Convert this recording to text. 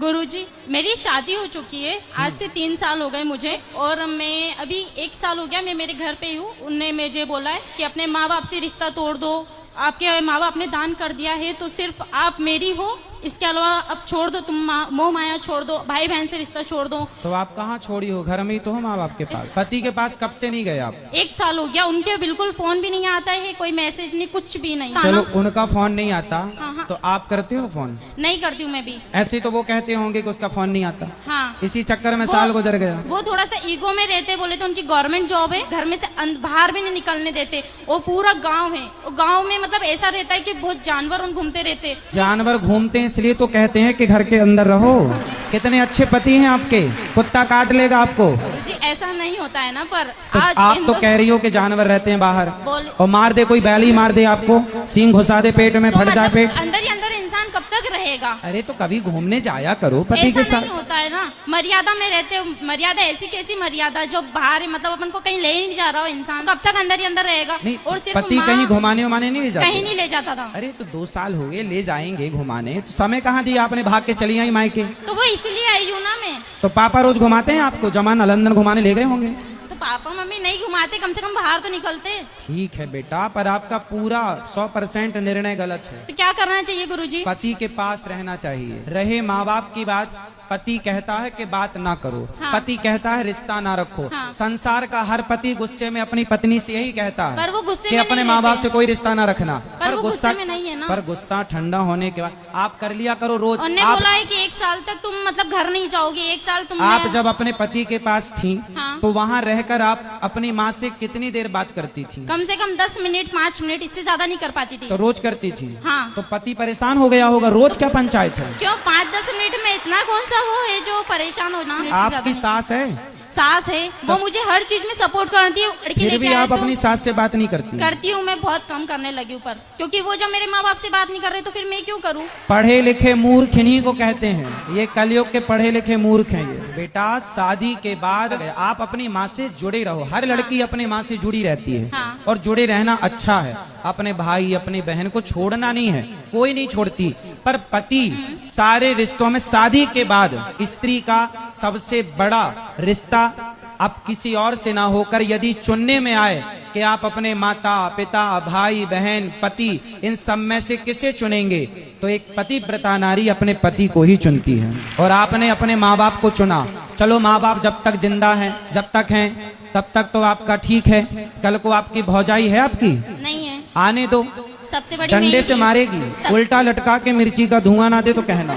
गुरुजी, मेरी शादी हो चुकी है। आज से 3 साल हो गए मुझे, और मैं अभी 1 साल हो गया मैं मेरे घर पे हूँ। उनने मुझे बोला है कि अपने माँ बाप से रिश्ता तोड़ दो, आपके माँ बाप ने दान कर दिया है तो सिर्फ आप मेरी हो, इसके अलावा अब छोड़ दो, तुम मोह माया छोड़ दो, भाई बहन से रिश्ता छोड़ दो। तो आप कहाँ छोड़ी हो? घर में ही तो हो माँ बाप के पास। पति के पास कब से नहीं गए आप? 1 साल हो गया। उनके बिल्कुल फोन भी नहीं आता है, कोई मैसेज नहीं, कुछ भी नहीं। चलो उनका फोन नहीं आता, हाँ। तो आप करते हो फोन? नहीं करती हूँ मैं भी। ऐसे तो वो कहते होंगे कि उसका फोन नहीं आता। हाँ, इसी चक्कर में साल गुजर गया। वो थोड़ा सा ईगो में रहते, बोले तो उनकी गवर्नमेंट जॉब है, घर में से बाहर भी नहीं निकलने देते। वो पूरा गांव है, वो गांव में मतलब ऐसा रहता है कि बहुत जानवर उन घूमते रहते। जानवर घूमते हैं इसलिए तो कहते हैं कि घर के अंदर रहो। कितने अच्छे पति हैं आपके, कुत्ता काट लेगा आपको। जी ऐसा नहीं होता है ना, पर तो आज आप तो कह रही हो कि जानवर रहते हैं बाहर, बोल और मार दे, कोई बैल ही मार दे आपको, सींग घुसा दे पेट में, तो फट जाए मतलब पेट। अंदर ही अंदर इंसान कब तक रहेगा? अरे तो कभी घूमने जाया करो पति के ऐसा साथ। नहीं होता है ना, मर्यादा में रहते हो। मर्यादा ऐसी कैसी मर्यादा जो बाहर है, मतलब अपन को कहीं ले ही नहीं जा रहा हो, इंसान कब तक अंदर ही अंदर रहेगा? नहीं, और सिर्फ पति कहीं घुमाने उमाने नहीं ले जाते? कहीं नहीं ले जाता था। अरे तो 2 साल हो गए, ले जाएंगे घुमाने, तो समय कहाँ दिया आपने? भाग के चली आई मायके। तो वो इसलिए आई हूँ ना मैं। तो पापा रोज घुमाते हैं आपको? जमाना लंदन घुमाने ले गए होंगे। तो पापा मम्मी नहीं घुमाते, कम से कम बाहर तो निकलते। ठीक है बेटा, पर आपका पूरा 100% निर्णय गलत है। तो क्या करना चाहिए गुरुजी? पति के पास रहना चाहिए। रहे माँ बाप की बात, पति कहता है कि बात ना करो। हाँ। पति कहता है रिश्ता ना रखो। हाँ। संसार का हर पति गुस्से में अपनी पत्नी से यही कहता है पर वो गुस्से कि में अपने नहीं माँ बाप रहते। से कोई रिश्ता ना रखना। पर वो गुस्से में नहीं है ना। पर गुस्सा ठंडा होने के बाद आप कर लिया करो रोज। उन्होंने बोला है कि 1 साल तक तुम मतलब घर नहीं जाओगे, 1 साल तुम। आप जब अपने पति के पास थी, हाँ। तो वहाँ रहकर आप अपनी माँ से कितनी देर बात करती थी? कम से कम 10 मिनट 5 मिनट, इससे ज्यादा नहीं कर पाती थी। तो रोज करती थी। हाँ। तो पति परेशान हो गया होगा, रोज क्या पंचायत है? क्यों 5-10 मिनट में इतना कौन सा वो है जो परेशान होना? आपकी सास है? सास है, वो मुझे हर चीज में सपोर्ट करती है। लड़की फिर लेके भी आए आप तो अपनी सास से बात नहीं करती? करती हूँ, मैं बहुत कम करने लगी हूँ, पर क्योंकि वो जब मेरे माँ बाप से बात नहीं कर रहे तो फिर मैं क्यों करूँ? पढ़े लिखे मूर्ख इन्हीं को कहते हैं, ये कलयुग के पढ़े लिखे मूर्ख हैं ये। बेटा शादी के बाद आप अपनी माँ से जुड़े रहो। हर लड़की अपनी माँ से जुड़ी रहती है। हाँ। और जुड़े रहना अच्छा है। अपने भाई अपनी बहन को छोड़ना नहीं है, कोई नहीं छोड़ती। पर पति सारे रिश्तों में शादी के बाद स्त्री का सबसे बड़ा रिश्ता अब किसी और से ना होकर यदि चुनने में आए कि आप अपने माता पिता भाई बहन पति इन सब में से किसे चुनेंगे, तो एक पतिव्रता नारी अपने पति को ही चुनती है। और आपने अपने माँ बाप को चुना। चलो माँ बाप जब तक जिंदा हैं, जब तक हैं तब तक तो आपका ठीक है। कल को आपकी भौजाई है आपकी, नहीं है, आने दो, सबसे बड़ी डंडे मेरी से चीज- मारेगी। उल्टा लटका के मिर्ची का धुआं ना दे तो कहना।